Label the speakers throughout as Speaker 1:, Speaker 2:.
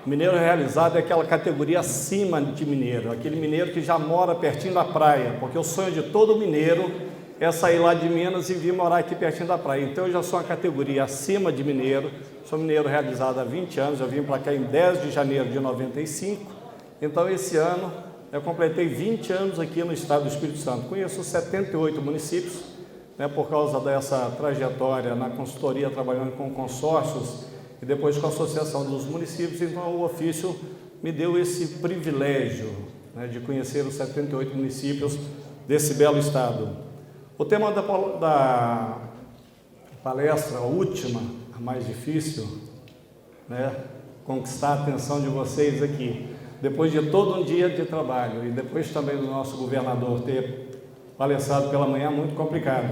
Speaker 1: Mineiro realizado é aquela categoria acima de mineiro, aquele mineiro que já mora pertinho da praia, porque o sonho de todo mineiro é sair lá de Minas e vir morar aqui pertinho da praia. Então eu já sou uma categoria acima de mineiro, sou mineiro realizado há 20 anos, eu vim para cá em 10 de janeiro de 95, então esse ano eu completei 20 anos aqui no estado do Espírito Santo. Conheço 78 municípios, por causa dessa trajetória na consultoria, trabalhando com consórcios e depois com a Associação dos Municípios, então o ofício me deu esse privilégio de conhecer os 78 municípios desse belo estado. O tema da palestra, a última, a mais difícil, conquistar a atenção de vocês aqui, depois de todo um dia de trabalho e depois também do nosso governador ter palestrado pela manhã, muito complicado.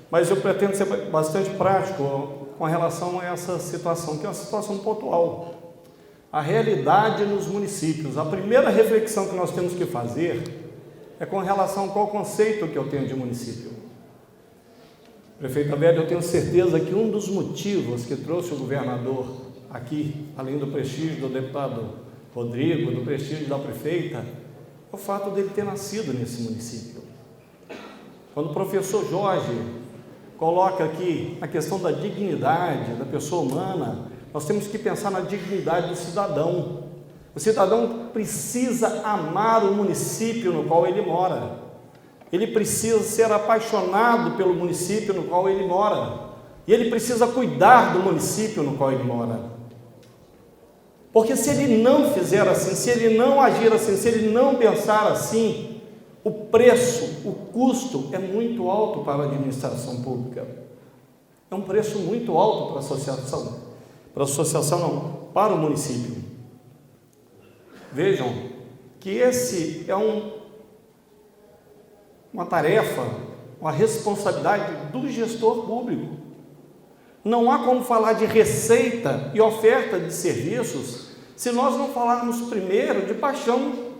Speaker 1: Mas eu pretendo ser bastante prático com relação a essa situação, que é uma situação pontual. A realidade nos municípios. A primeira reflexão que nós temos que fazer é com relação a qual conceito que eu tenho de município. Prefeito Abel, eu tenho certeza que um dos motivos que trouxe o governador aqui, além do prestígio do deputado Rodrigo, do prestígio da prefeita, é o fato dele ter nascido nesse município. Quando o professor Jorge coloca aqui a questão da dignidade da pessoa humana, nós temos que pensar na dignidade do cidadão. O cidadão precisa amar o município no qual ele mora. Ele precisa ser apaixonado pelo município no qual ele mora. E ele precisa cuidar do município no qual ele mora. Porque se ele não fizer assim, se ele não agir assim, se ele não pensar assim, o preço, o custo é muito alto para a administração pública. É um preço muito alto para a associação. Para a associação não, para o município. Vejam que esse é uma tarefa, uma responsabilidade do gestor público. Não há como falar de receita e oferta de serviços se nós não falarmos primeiro de paixão.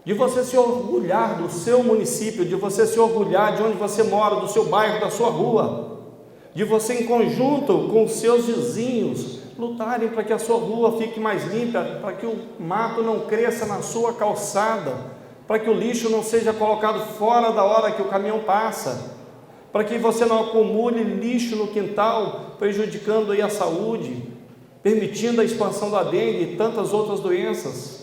Speaker 1: De você se orgulhar do seu município, de você se orgulhar de onde você mora, do seu bairro, da sua rua, de você em conjunto com os seus vizinhos, lutarem para que a sua rua fique mais limpa, para que o mato não cresça na sua calçada, para que o lixo não seja colocado fora da hora que o caminhão passa, para que você não acumule lixo no quintal, prejudicando aí a saúde, permitindo a expansão da dengue e tantas outras doenças.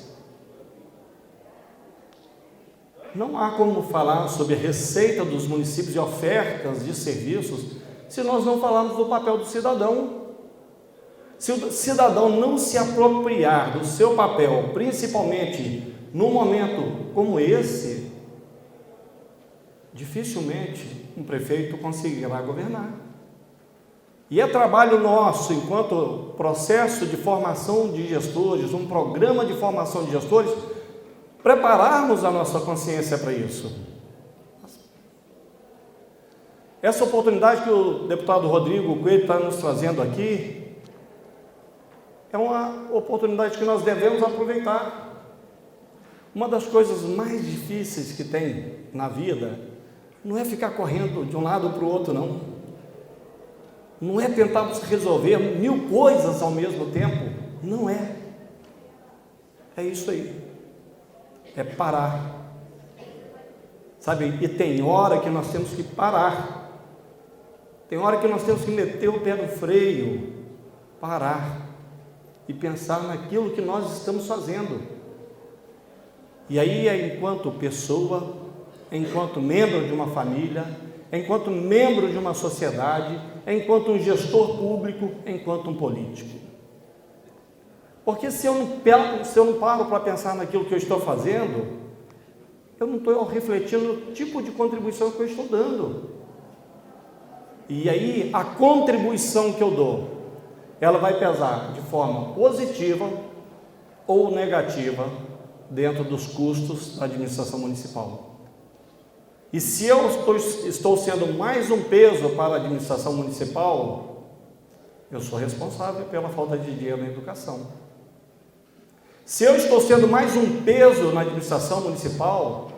Speaker 1: Não há como falar sobre a receita dos municípios e ofertas de serviços se nós não falarmos do papel do cidadão. Se o cidadão não se apropriar do seu papel, principalmente num momento como esse, dificilmente um prefeito conseguirá governar. E é trabalho nosso, enquanto processo de formação de gestores, um programa de formação de gestores, prepararmos a nossa consciência para isso. Essa oportunidade que o deputado Rodrigo Coelho está nos trazendo aqui é uma oportunidade que nós devemos aproveitar. Uma das coisas mais difíceis que tem na vida não é ficar correndo de um lado para o outro, não. Não é tentar resolver 1000 coisas ao mesmo tempo. Não é. É isso aí. É parar. Sabe, e tem hora que nós temos que parar. Tem hora que nós temos que meter o pé no freio, parar e pensar naquilo que nós estamos fazendo. E aí, enquanto pessoa, enquanto membro de uma família, enquanto membro de uma sociedade, enquanto um gestor público, enquanto um político. Porque se eu não paro para pensar naquilo que eu estou fazendo, eu não estou refletindo no tipo de contribuição que eu estou dando. E aí, a contribuição que eu dou, ela vai pesar de forma positiva ou negativa dentro dos custos da administração municipal. E se eu estou sendo mais um peso para a administração municipal, eu sou responsável pela falta de dinheiro na educação. Se eu estou sendo mais um peso na administração municipal,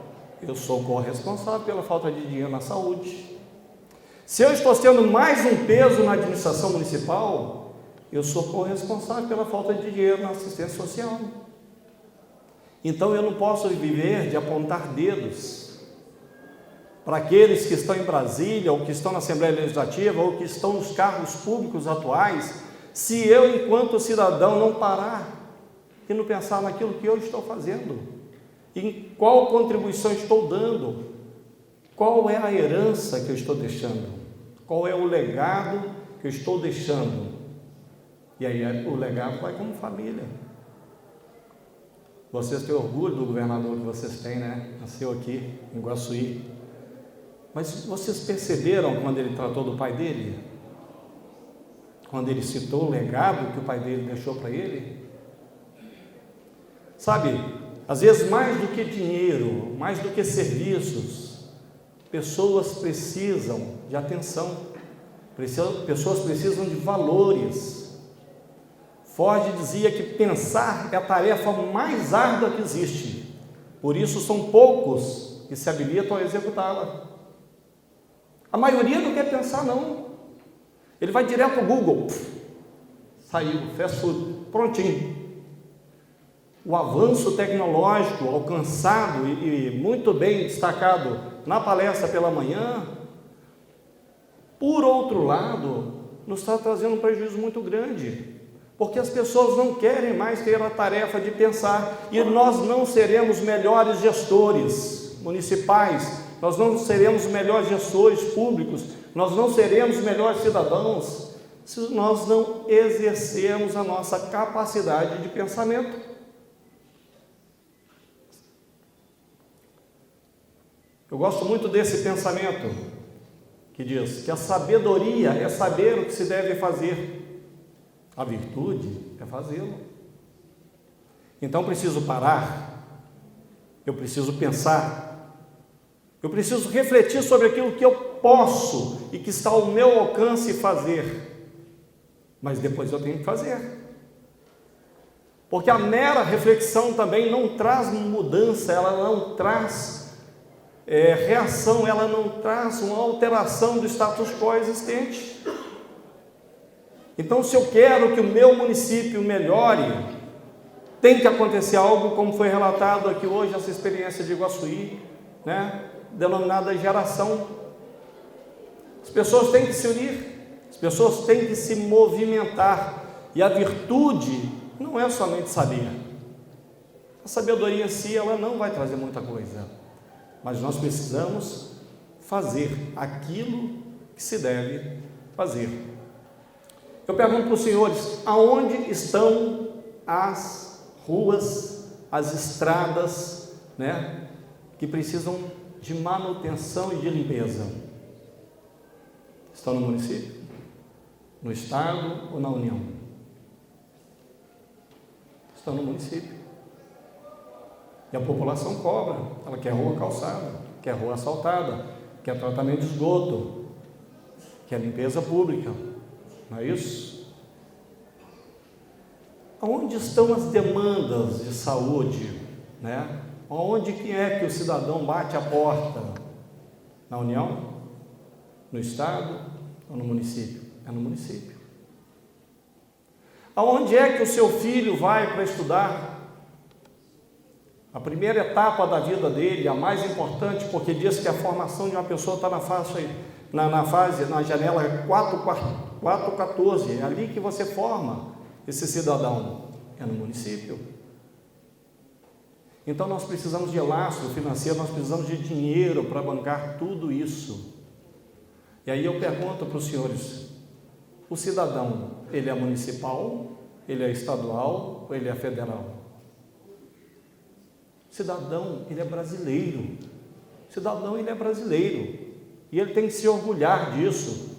Speaker 1: eu sou corresponsável pela falta de dinheiro na saúde. Se eu estou sendo mais um peso na administração municipal, eu sou corresponsável pela falta de dinheiro na assistência social. Então eu não posso viver de apontar dedos para aqueles que estão em Brasília, ou que estão na Assembleia Legislativa, ou que estão nos cargos públicos atuais, se eu, enquanto cidadão, não parar e não pensar naquilo que eu estou fazendo, em qual contribuição estou dando, qual é a herança que eu estou deixando, qual é o legado que eu estou deixando. E aí o legado vai como família. Vocês têm orgulho do governador que vocês têm, né? Nasceu aqui em Iguaçuí. Mas vocês perceberam quando ele tratou do pai dele? Quando ele citou o legado que o pai dele deixou para ele? Sabe, às vezes mais do que dinheiro, mais do que serviços, pessoas precisam de atenção, pessoas precisam de valores. Ford dizia que pensar é a tarefa mais árdua que existe, por isso são poucos que se habilitam a executá-la. A maioria não quer pensar, não. Ele vai direto ao Google, saiu, fast food, prontinho. O avanço tecnológico alcançado e muito bem destacado na palestra pela manhã, por outro lado, nos está trazendo um prejuízo muito grande, porque as pessoas não querem mais ter a tarefa de pensar, e nós não seremos melhores gestores municipais, nós não seremos melhores gestores públicos, nós não seremos melhores cidadãos, se nós não exercermos a nossa capacidade de pensamento. Eu gosto muito desse pensamento, que diz que a sabedoria é saber o que se deve fazer, a virtude é fazê-lo. Então preciso parar, eu preciso pensar, eu preciso refletir sobre aquilo que eu posso e que está ao meu alcance fazer, mas depois eu tenho que fazer, porque a mera reflexão também não traz mudança, ela não traz reação, ela não traz uma alteração do status quo existente. Então, se eu quero que o meu município melhore, tem que acontecer algo como foi relatado aqui hoje, essa experiência de Iguaçuí, né? Denominada geração. As pessoas têm que se unir, as pessoas têm que se movimentar, e a virtude não é somente saber. A sabedoria em si, ela não vai trazer muita coisa, mas nós precisamos fazer aquilo que se deve fazer. Eu pergunto para os senhores, aonde estão as ruas, as estradas, né, que precisam de manutenção e de limpeza? Estão no município, no estado ou na União? Estão no município. E a população cobra, ela quer rua calçada, quer rua asfaltada, quer tratamento de esgoto, quer limpeza pública, não é isso? Aonde estão as demandas de saúde, né? Onde que é que o cidadão bate a porta? Na União? No estado ou no município? É no município. Aonde é que o seu filho vai para estudar? A primeira etapa da vida dele, a mais importante, porque diz que a formação de uma pessoa está na janela 414, é ali que você forma esse cidadão, é no município. Então nós precisamos de lastro financeiro, nós precisamos de dinheiro para bancar tudo isso. E aí eu pergunto para os senhores, o cidadão, ele é municipal, ele é estadual ou ele é federal? Cidadão, ele é brasileiro. Cidadão, ele é brasileiro. E ele tem que se orgulhar disso.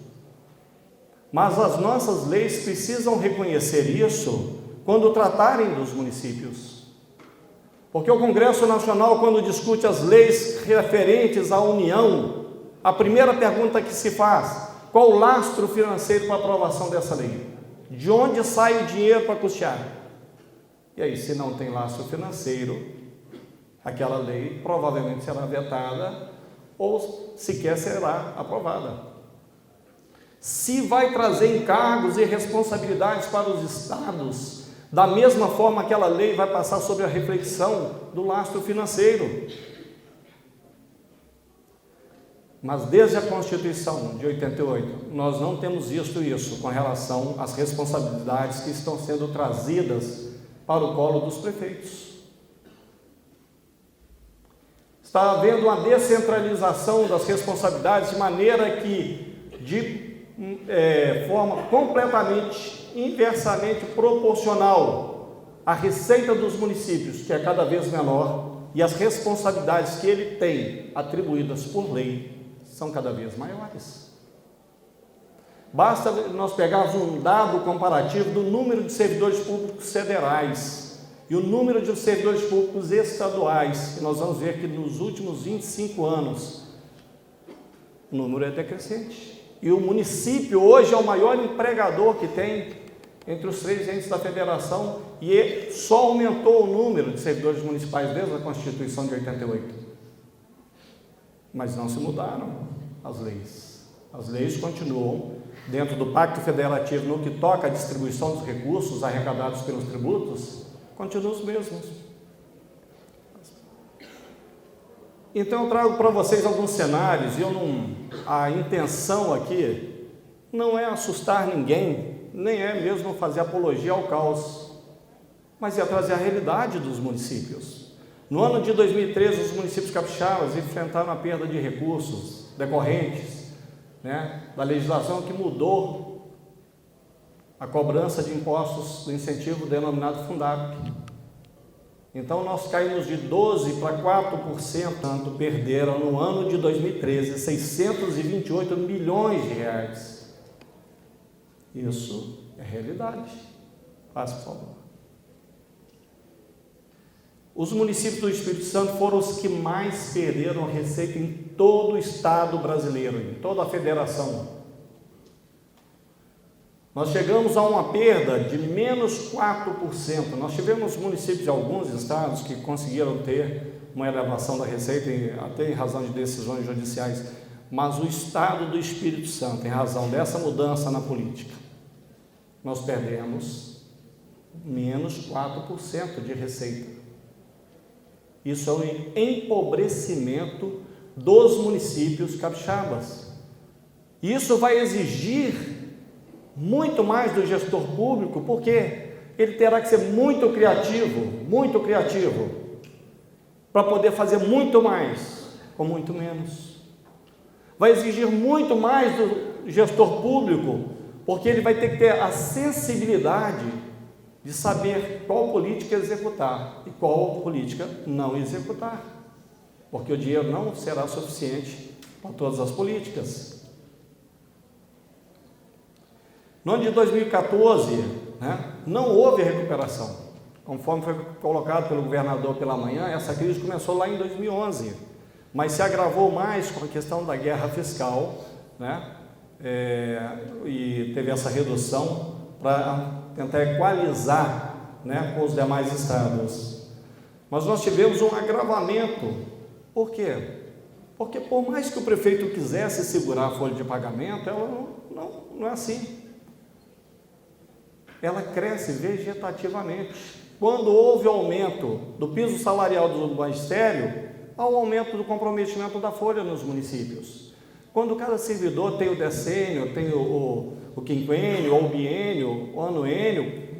Speaker 1: Mas as nossas leis precisam reconhecer isso quando tratarem dos municípios. Porque o Congresso Nacional, quando discute as leis referentes à União, a primeira pergunta que se faz: qual o lastro financeiro para a aprovação dessa lei? De onde sai o dinheiro para custear? E aí, se não tem lastro financeiro, aquela lei provavelmente será vetada ou sequer será aprovada. se vai trazer encargos e responsabilidades para os estados, da mesma forma que aquela lei vai passar sobre a reflexão do lastro financeiro. Mas desde a Constituição de 88, nós não temos visto isso com relação às responsabilidades que estão sendo trazidas para o colo dos prefeitos. Está havendo uma descentralização das responsabilidades de maneira que, de forma completamente, inversamente proporcional, a receita dos municípios, que é cada vez menor, e as responsabilidades que ele tem atribuídas por lei, são cada vez maiores. Basta nós pegarmos um dado comparativo do número de servidores públicos federais e o número de servidores públicos estaduais, e nós vamos ver que nos últimos 25 anos o número é decrescente. E o município hoje é o maior empregador que tem entre os 3 entes da federação, e só aumentou o número de servidores municipais desde a Constituição de 88. Mas não se mudaram as leis. As leis continuam dentro do Pacto Federativo no que toca à distribuição dos recursos arrecadados pelos tributos, continuam os mesmos. Então eu trago para vocês alguns cenários, e a intenção aqui não é assustar ninguém, nem é mesmo fazer apologia ao caos, mas é trazer a realidade dos municípios. No ano de 2013, os municípios capixabas enfrentaram a perda de recursos decorrentes, da legislação que mudou a cobrança de impostos do incentivo denominado Fundap. Então, nós caímos de 12% para 4%, tanto perderam no ano de 2013 628 milhões de reais. Isso é realidade. Faça, por favor. Os municípios do Espírito Santo foram os que mais perderam receita em todo o estado brasileiro, em toda a federação. Nós chegamos a uma perda de menos 4%. Nós tivemos municípios de alguns estados que conseguiram ter uma elevação da receita, até em razão de decisões judiciais, mas o estado do Espírito Santo, em razão dessa mudança na política, nós perdemos menos 4% de receita. Isso é um empobrecimento dos municípios capixabas. Isso vai exigir muito mais do gestor público, porque ele terá que ser muito criativo, para poder fazer muito mais com muito menos. Vai exigir muito mais do gestor público, porque ele vai ter que ter a sensibilidade de saber qual política executar e qual política não executar, porque o dinheiro não será suficiente para todas as políticas. No ano de 2014, não houve recuperação, conforme foi colocado pelo governador pela manhã. Essa crise começou lá em 2011, mas se agravou mais com a questão da guerra fiscal, e teve essa redução para tentar equalizar, com os demais estados. Mas nós tivemos um agravamento. Por quê? Porque por mais que o prefeito quisesse segurar a folha de pagamento, ela não é assim. Ela cresce vegetativamente. Quando houve aumento do piso salarial do magistério, há um aumento do comprometimento da folha nos municípios. Quando cada servidor tem o decênio, tem o quinquênio, ou o biênio, o anuênio,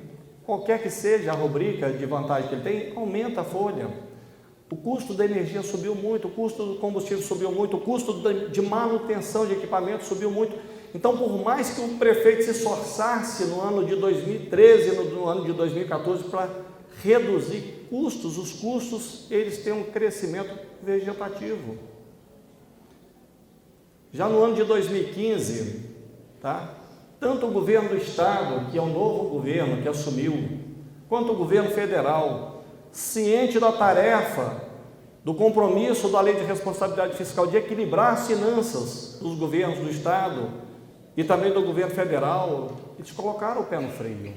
Speaker 1: qualquer que seja a rubrica de vantagem que ele tem, aumenta a folha. O custo da energia subiu muito, o custo do combustível subiu muito, o custo de manutenção de equipamento subiu muito. Então, por mais que o prefeito se esforçasse no ano de 2013 e no ano de 2014 para reduzir custos, os custos eles têm um crescimento vegetativo. Já no ano de 2015, tanto o governo do estado, que é o novo governo que assumiu, quanto o governo federal, ciente da tarefa, do compromisso da Lei de Responsabilidade Fiscal de equilibrar as finanças dos governos do estado e também do governo federal, eles colocaram o pé no freio.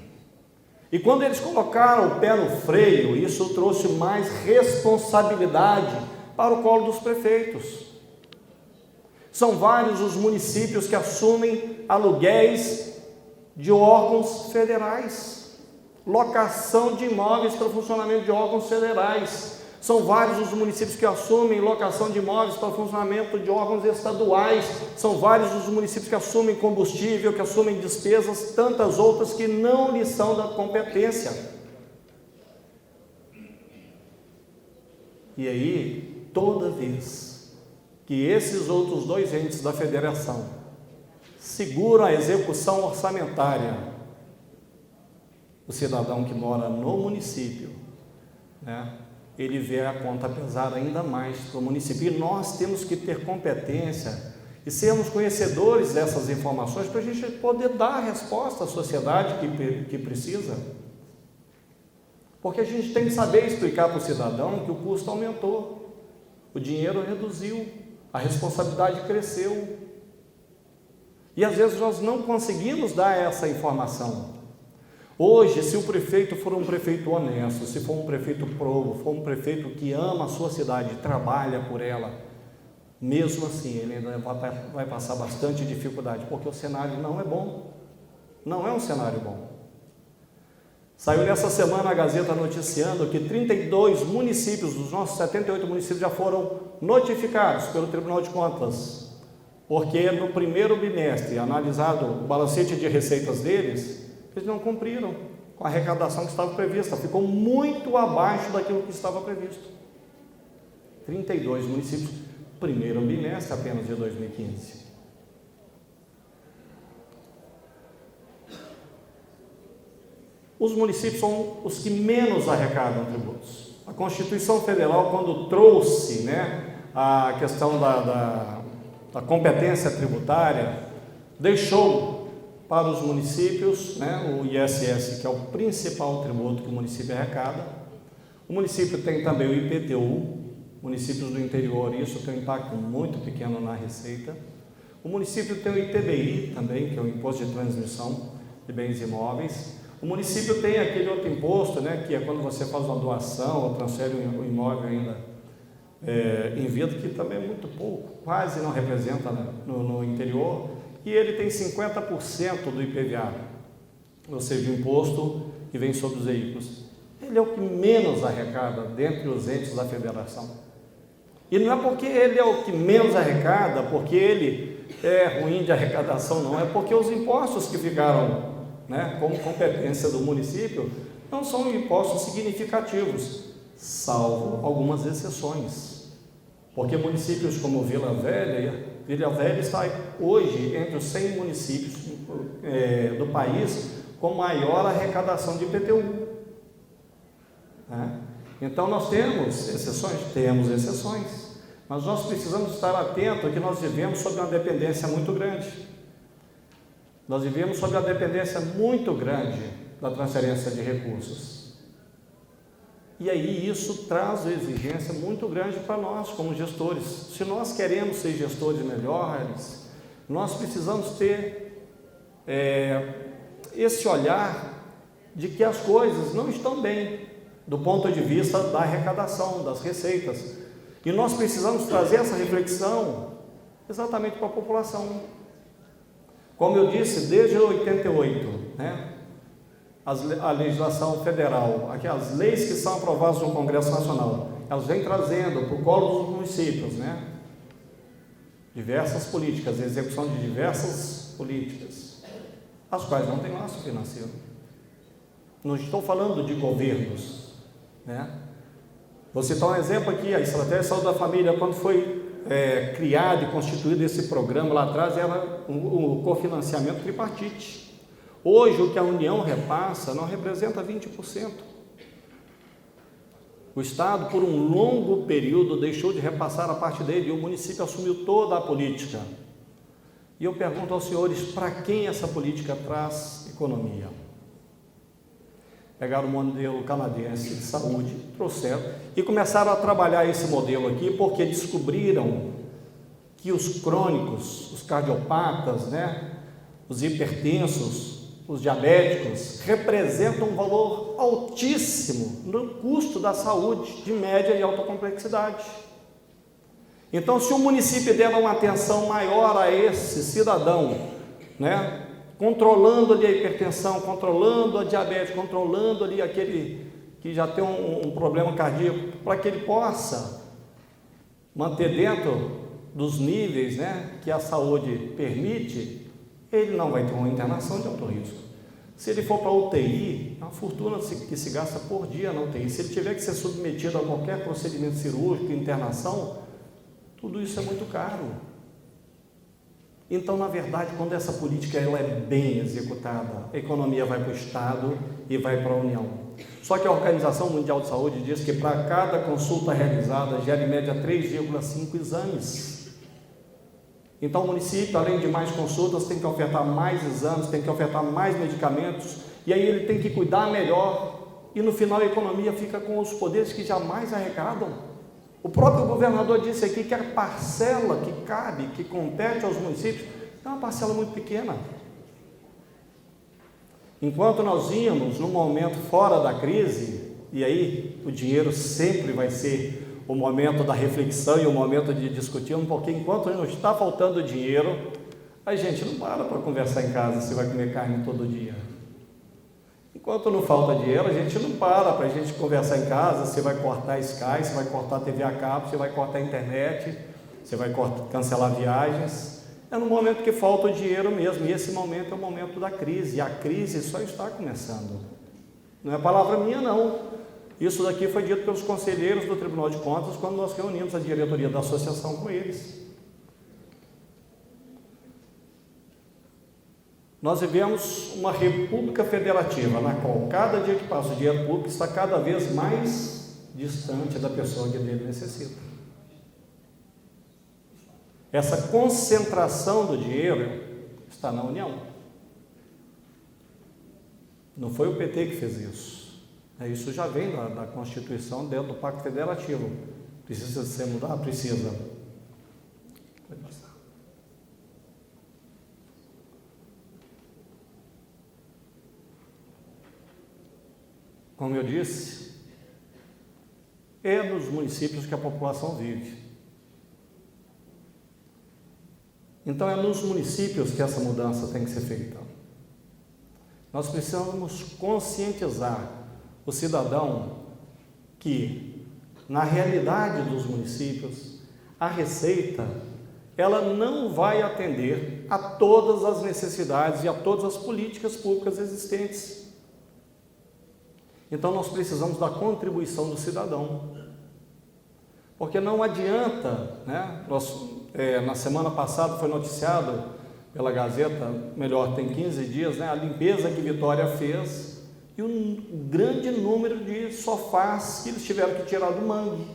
Speaker 1: E quando eles colocaram o pé no freio, isso trouxe mais responsabilidade para o colo dos prefeitos. São vários os municípios que assumem aluguéis de órgãos federais, locação de imóveis para o funcionamento de órgãos federais. São vários os municípios que assumem locação de imóveis para o funcionamento de órgãos estaduais. São vários os municípios que assumem combustível, que assumem despesas, tantas outras que não lhes são da competência. E aí, toda vez que esses outros dois entes da federação seguram a execução orçamentária, o cidadão que mora no município, né, ele vê a conta pesar ainda mais para o município. E nós temos que ter competência e sermos conhecedores dessas informações para a gente poder dar a resposta à sociedade que precisa. Porque a gente tem que saber explicar para o cidadão que o custo aumentou, o dinheiro reduziu, a responsabilidade cresceu. E às vezes nós não conseguimos dar essa informação. Hoje, se o prefeito for um prefeito honesto, se for um prefeito probo, for um prefeito que ama a sua cidade, trabalha por ela, mesmo assim ele ainda vai passar bastante dificuldade, porque o cenário não é bom, não é um cenário bom. Saiu nessa semana a Gazeta noticiando que 32 municípios, dos nossos 78 municípios, já foram notificados pelo Tribunal de Contas, porque no primeiro bimestre, analisado o balancete de receitas deles, eles não cumpriram com a arrecadação que estava prevista, ficou muito abaixo daquilo que estava previsto. 32 municípios, primeiro bimestre apenas de 2015. Os municípios são os que menos arrecadam tributos. A Constituição Federal, quando trouxe, né, a questão da competência tributária, deixou para os municípios, né, o ISS, que é o principal tributo que o município arrecada. O município tem também o IPTU, municípios do interior, isso tem um impacto muito pequeno na receita. O município tem o ITBI também, que é o Imposto de Transmissão de Bens Imóveis. O município tem aquele outro imposto, né, que é quando você faz uma doação ou transfere o imóvel ainda em vida, que também é muito pouco, quase não representa, né, no interior. E ele tem 50% do IPVA, ou seja, o imposto que vem sobre os veículos. Ele é o que menos arrecada dentre os entes da federação. E não é porque ele é o que menos arrecada, porque ele é ruim de arrecadação, não. É porque os impostos que ficaram, né, como competência do município não são impostos significativos, salvo algumas exceções. Porque municípios como Vila Velha está hoje entre os 100 municípios do país com maior arrecadação de IPTU. Né? Então nós temos exceções, mas nós precisamos estar atentos que nós vivemos sob uma dependência muito grande. Nós vivemos sob uma dependência muito grande da transferência de recursos. E aí isso traz uma exigência muito grande para nós como gestores. Se nós queremos ser gestores melhores, nós precisamos ter esse olhar de que as coisas não estão bem do ponto de vista da arrecadação, das receitas. E nós precisamos trazer essa reflexão exatamente para a população. Como eu disse, desde 88, né? A legislação federal, as leis que são aprovadas no Congresso Nacional, elas vêm trazendo para o colo dos municípios, né, diversas políticas, a execução de diversas políticas, as quais não têm laço financeiro. Não estou falando de governos, né? Vou citar um exemplo aqui, a Estratégia de Saúde da Família, quando foi criado e constituído esse programa lá atrás, era o cofinanciamento tripartite. Hoje, o que a União repassa não representa 20%. O Estado, por um longo período, deixou de repassar a parte dele e o município assumiu toda a política. E eu pergunto aos senhores, para quem essa política traz economia? Pegaram o modelo canadense de saúde, trouxeram e começaram a trabalhar esse modelo aqui, porque descobriram que os crônicos, os cardiopatas, né, os hipertensos, os diabéticos, representam um valor altíssimo no custo da saúde de média e alta complexidade. Então, se o município der uma atenção maior a esse cidadão, né, controlando ali a hipertensão, controlando a diabetes, controlando ali aquele que já tem um problema cardíaco, para que ele possa manter dentro dos níveis, né, que a saúde permite, ele não vai ter uma internação de alto risco. Se ele for para a UTI, é uma fortuna que se gasta por dia na UTI. Se ele tiver que ser submetido a qualquer procedimento cirúrgico, internação, tudo isso é muito caro. Então, na verdade, quando essa política ela é bem executada, a economia vai para o Estado e vai para a União. Só que a Organização Mundial de Saúde diz que para cada consulta realizada gera em média 3,5 exames. Então, o município, além de mais consultas, tem que ofertar mais exames, tem que ofertar mais medicamentos, e aí ele tem que cuidar melhor, e no final a economia fica com os poderes que jamais arrecadam. O próprio governador disse aqui que a parcela que cabe, que compete aos municípios, é uma parcela muito pequena. Enquanto nós íamos num momento fora da crise, e aí o dinheiro sempre vai ser o momento da reflexão e o momento de discutir, porque enquanto não está faltando dinheiro, a gente não para conversar em casa se vai comer carne todo dia. Enquanto não falta dinheiro, a gente não para a gente conversar em casa, se vai cortar Sky, se vai cortar TV a cabo, se vai cortar a internet, se vai cancelar viagens. É no momento que falta o dinheiro mesmo, e esse momento é o momento da crise, e a crise só está começando. Não é palavra minha, não. Isso daqui foi dito pelos conselheiros do Tribunal de Contas quando nós reunimos a diretoria da associação com eles. Nós vivemos uma república federativa, na qual cada dia que passa o dinheiro público está cada vez mais distante da pessoa que dele necessita. Essa concentração do dinheiro está na União. Não foi o PT que fez isso. Isso já vem da Constituição dentro do Pacto Federativo. Precisa ser mudado? Precisa. Pode passar. Como eu disse, é nos municípios que a população vive. Então é nos municípios que essa mudança tem que ser feita. Nós precisamos conscientizar o cidadão que, na realidade dos municípios, a Receita, ela não vai atender a todas as necessidades e a todas as políticas públicas existentes. Então, nós precisamos da contribuição do cidadão. Porque não adianta, né? Na semana passada foi noticiado pela Gazeta, melhor, tem 15 dias, né? A limpeza que Vitória fez e um grande número de sofás que eles tiveram que tirar do mangue.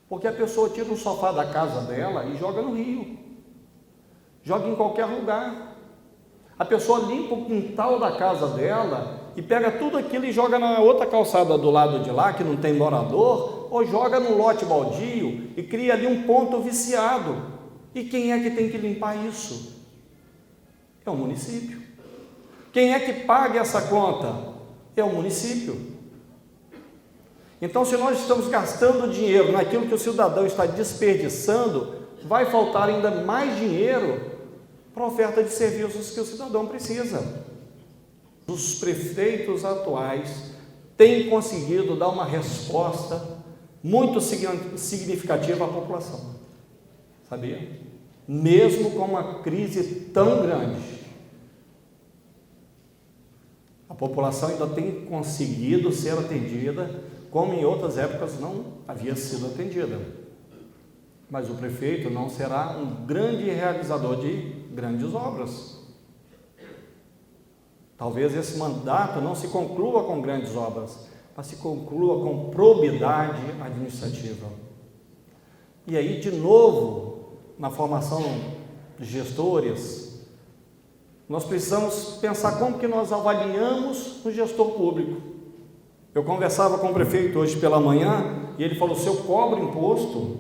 Speaker 1: Porque a pessoa tira um sofá da casa dela e joga no rio, joga em qualquer lugar. A pessoa limpa o quintal da casa dela e pega tudo aquilo e joga na outra calçada do lado de lá, que não tem morador, ou joga num lote baldio e cria ali um ponto viciado. E quem é que tem que limpar isso? É o município. Quem é que paga essa conta? É o município. Então, se nós estamos gastando dinheiro naquilo que o cidadão está desperdiçando, vai faltar ainda mais dinheiro para a oferta de serviços que o cidadão precisa. Os prefeitos atuais têm conseguido dar uma resposta muito significativa à população, sabia? Mesmo com uma crise tão grande, a população ainda tem conseguido ser atendida, como em outras épocas não havia sido atendida. Mas o prefeito não será um grande realizador de grandes obras. Talvez esse mandato não se conclua com grandes obras, mas se conclua com probidade administrativa. E aí, de novo, na formação de gestores, nós precisamos pensar como que nós avaliamos o gestor público. Eu conversava com o prefeito hoje pela manhã e ele falou: se eu cobro imposto,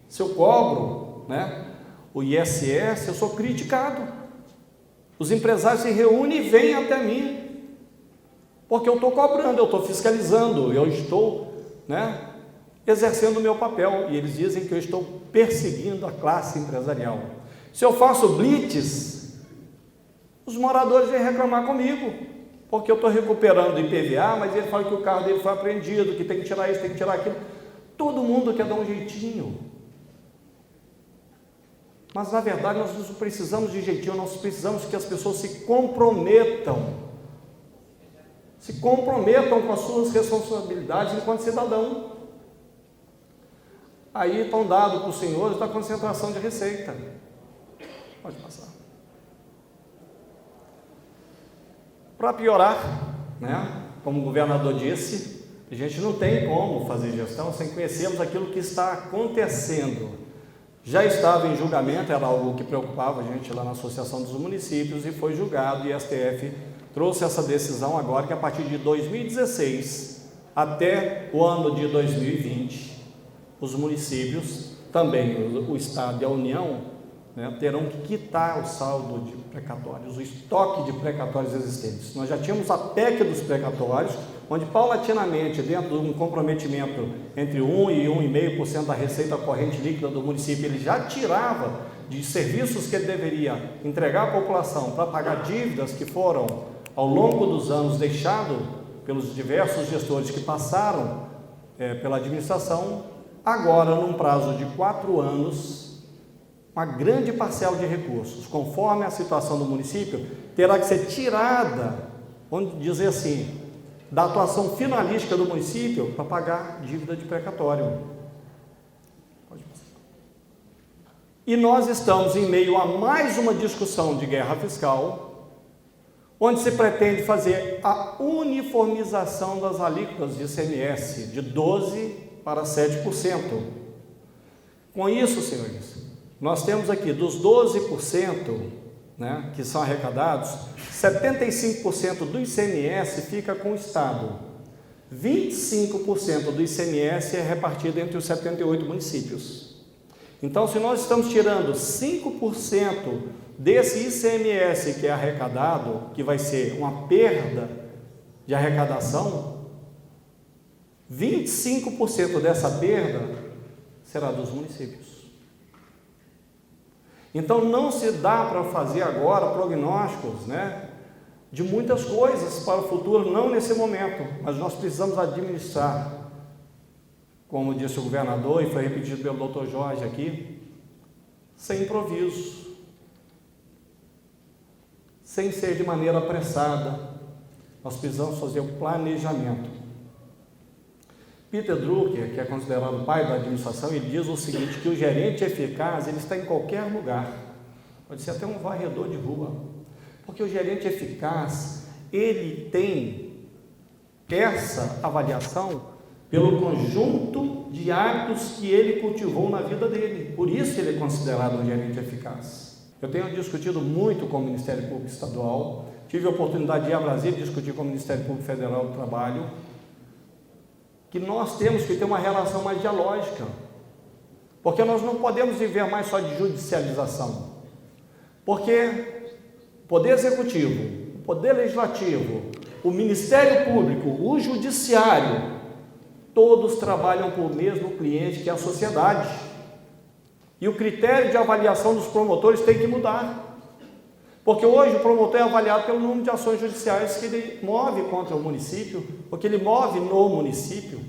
Speaker 1: se eu cobro, né, o ISS, eu sou criticado. Os empresários se reúnem e vêm até mim, porque eu estou cobrando, eu estou fiscalizando, eu estou, né, exercendo o meu papel, e eles dizem que eu estou perseguindo a classe empresarial. Se eu faço blitz, os moradores vêm reclamar comigo, porque eu estou recuperando IPVA, mas ele fala que o carro dele foi apreendido, que tem que tirar isso, tem que tirar aquilo. Todo mundo quer dar um jeitinho. Mas, na verdade, nós não precisamos de jeitinho, nós precisamos que as pessoas se comprometam com as suas responsabilidades enquanto cidadão. Aí estão dados para os senhores da concentração de receita. Pode passar. Para piorar, como o governador disse, a gente não tem como fazer gestão sem conhecermos aquilo que está acontecendo. Já estava em julgamento, era algo que preocupava a gente lá na Associação dos Municípios, e foi julgado, e a STF trouxe essa decisão agora, que a partir de 2016 até o ano de 2020, os municípios, também o Estado e a União, terão que quitar o saldo de precatórios, o estoque de precatórios existentes. Nós já tínhamos a PEC dos precatórios, onde paulatinamente, dentro de um comprometimento entre 1% e 1,5% da receita corrente líquida do município, ele já tirava de serviços que ele deveria entregar à população para pagar dívidas que foram, ao longo dos anos, deixados pelos diversos gestores que passaram pela administração. Agora, num prazo de 4 anos, uma grande parcela de recursos, conforme a situação do município, terá que ser tirada, vamos dizer assim, da atuação finalística do município para pagar dívida de precatório. Pode passar. E nós estamos em meio a mais uma discussão de guerra fiscal, onde se pretende fazer a uniformização das alíquotas de ICMS de 12% para 7%. Com isso, senhores, nós temos aqui dos 12%, que são arrecadados, 75% do ICMS fica com o Estado, 25% do ICMS é repartido entre os 78 municípios. Então, se nós estamos tirando 5% desse ICMS que é arrecadado, que vai ser uma perda de arrecadação, 25% dessa perda será dos municípios. Então, não se dá para fazer agora prognósticos, de muitas coisas para o futuro, não nesse momento, mas nós precisamos administrar, como disse o governador e foi repetido pelo Dr. Jorge aqui, sem improviso, sem ser de maneira apressada. Nós precisamos fazer o planejamento. Peter Drucker, que é considerado o pai da administração, ele diz o seguinte, que o gerente eficaz, ele está em qualquer lugar, pode ser até um varredor de rua, porque o gerente eficaz, ele tem essa avaliação pelo conjunto de hábitos que ele cultivou na vida dele, por isso ele é considerado um gerente eficaz. Eu tenho discutido muito com o Ministério Público Estadual, tive a oportunidade de ir a Brasília discutir com o Ministério Público Federal do Trabalho, que nós temos que ter uma relação mais dialógica, porque nós não podemos viver mais só de judicialização, porque o Poder Executivo, o Poder Legislativo, o Ministério Público, o Judiciário, todos trabalham para o mesmo cliente, que é a sociedade, e o critério de avaliação dos promotores tem que mudar, porque hoje o promotor é avaliado pelo número de ações judiciais que ele move contra o município, ou que ele move no município,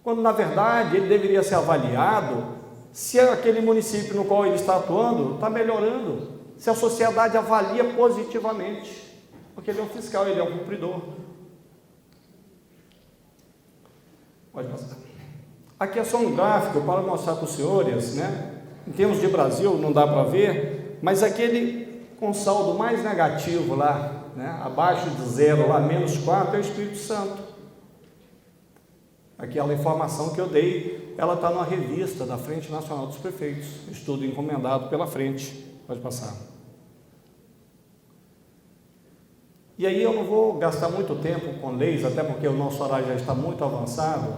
Speaker 1: quando na verdade ele deveria ser avaliado se aquele município no qual ele está atuando está melhorando, se a sociedade avalia positivamente, porque ele é um fiscal, ele é um cumpridor. Pode passar. Aqui é só um gráfico para mostrar para os senhores, em termos de Brasil não dá para ver, mas aquele com saldo mais negativo lá, abaixo de 0, lá menos 4, é o Espírito Santo. Aquela informação que eu dei, ela está numa revista da Frente Nacional dos Prefeitos, estudo encomendado pela frente. Pode passar. E aí eu não vou gastar muito tempo com leis, até porque o nosso horário já está muito avançado,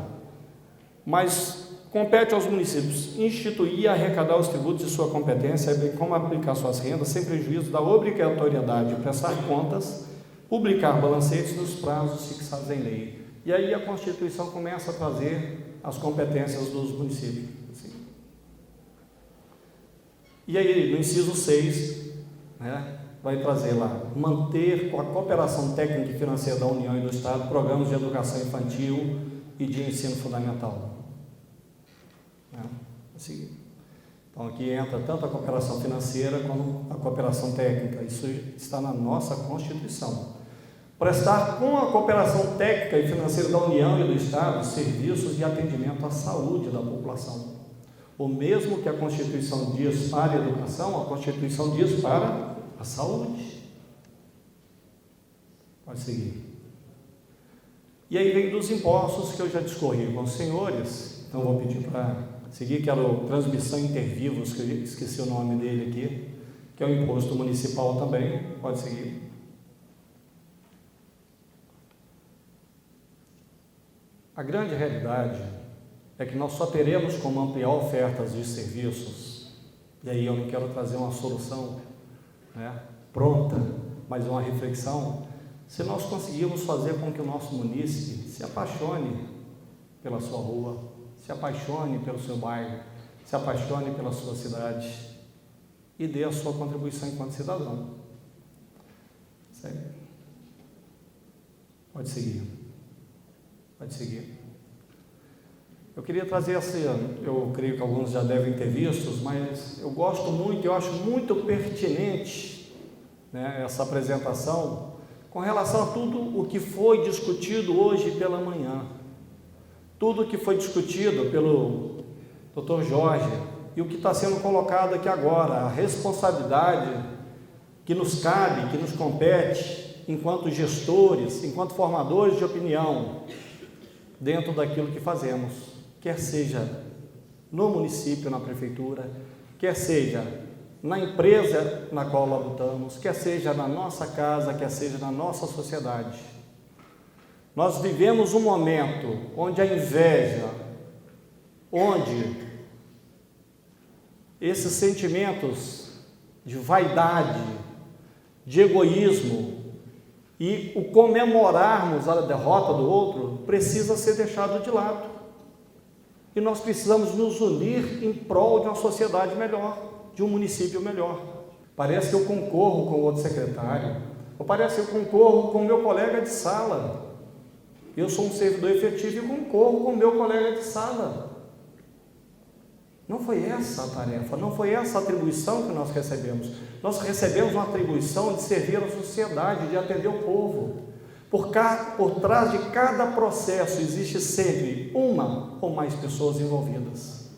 Speaker 1: mas compete aos municípios instituir e arrecadar os tributos de sua competência, bem como aplicar suas rendas, sem prejuízo da obrigatoriedade de prestar contas, publicar balancetes nos prazos fixados em lei. E aí a Constituição começa a trazer as competências dos municípios. Assim. E aí, no inciso 6, né, vai trazer lá, manter com a cooperação técnica e financeira da União e do Estado programas de educação infantil e de ensino fundamental. Né? Assim, então aqui entra tanto a cooperação financeira como a cooperação técnica, isso está na nossa Constituição. Prestar com a cooperação técnica e financeira da União e do Estado serviços de atendimento à saúde da população. O mesmo que a Constituição diz para a educação, a Constituição diz para a saúde. Pode seguir. E aí vem dos impostos que eu já discorri com os senhores, então vou pedir para seguir, que era o Transmissão Intervivos, que eu esqueci o nome dele aqui, que é o imposto municipal também, pode seguir. A grande realidade é que nós só teremos como ampliar ofertas de serviços, e aí eu não quero trazer uma solução, né, pronta, mas uma reflexão, se nós conseguirmos fazer com que o nosso munícipe se apaixone pela sua rua, se apaixone pelo seu bairro, se apaixone pela sua cidade e dê a sua contribuição enquanto cidadão. Segue. Pode seguir. Pode seguir. Eu queria trazer eu creio que alguns já devem ter visto, mas eu gosto muito, eu acho muito pertinente, né, essa apresentação com relação a tudo o que foi discutido hoje pela manhã, tudo o que foi discutido pelo Dr. Jorge e o que está sendo colocado aqui agora, a responsabilidade que nos cabe, que nos compete enquanto gestores, enquanto formadores de opinião, dentro daquilo que fazemos, quer seja no município, na prefeitura, quer seja na empresa na qual labutamos, quer seja na nossa casa, quer seja na nossa sociedade. Nós vivemos um momento onde a inveja, onde esses sentimentos de vaidade, de egoísmo e o comemorarmos a derrota do outro precisa ser deixado de lado. E nós precisamos nos unir em prol de uma sociedade melhor, de um município melhor. Parece que eu concorro com o outro secretário, ou parece que eu concorro com o meu colega de sala. Eu sou um servidor efetivo e concorro com o meu colega de sala. Não foi essa a tarefa, não foi essa a atribuição que nós recebemos. Nós recebemos uma atribuição de servir a sociedade, de atender o povo. Por trás de cada processo existe sempre uma ou mais pessoas envolvidas.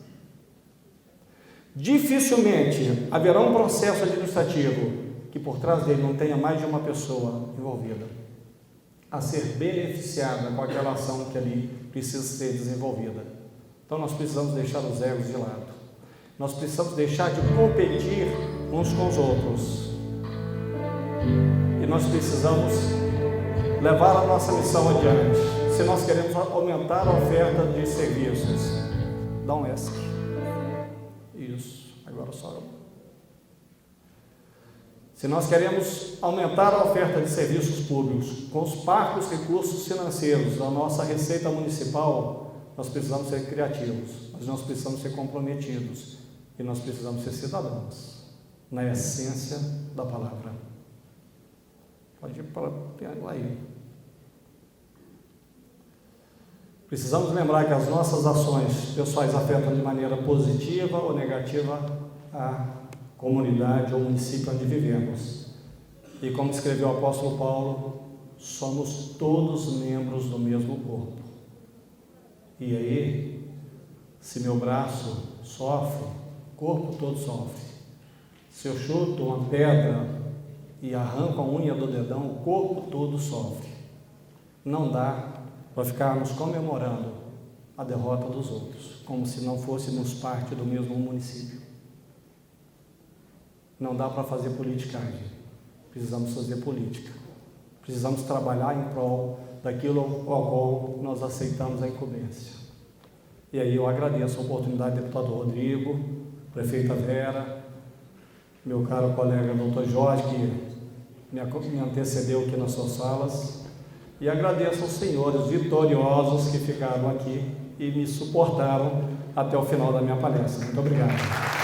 Speaker 1: Dificilmente haverá um processo administrativo que por trás dele não tenha mais de uma pessoa envolvida, a ser beneficiada com aquela ação que ali precisa ser desenvolvida. Então nós precisamos deixar os egos de lado. Nós precisamos deixar de competir uns com os outros. E nós precisamos levar a nossa missão adiante. Se nós queremos aumentar a oferta de serviços, dá um ESC. Isso, agora só. Se nós queremos aumentar a oferta de serviços públicos com os parcos recursos financeiros da nossa receita municipal, nós precisamos ser criativos, mas nós precisamos ser comprometidos e nós precisamos ser cidadãos, na essência da palavra. Pode ir para lá aí. Precisamos lembrar que as nossas ações pessoais afetam de maneira positiva ou negativa a comunidade ou município onde vivemos. E como escreveu o apóstolo Paulo, somos todos membros do mesmo corpo. E aí, se meu braço sofre, o corpo todo sofre. Se eu chuto uma pedra e arranco a unha do dedão, o corpo todo sofre. Não dá para ficarmos comemorando a derrota dos outros, como se não fôssemos parte do mesmo município. Não dá para fazer politicagem, precisamos fazer política. Precisamos trabalhar em prol daquilo ao qual nós aceitamos a incumbência. E aí eu agradeço a oportunidade do deputado Rodrigo, prefeita Vera, meu caro colega doutor Jorge, que me antecedeu aqui nas suas salas, e agradeço aos senhores vitoriosos que ficaram aqui e me suportaram até o final da minha palestra. Muito obrigado.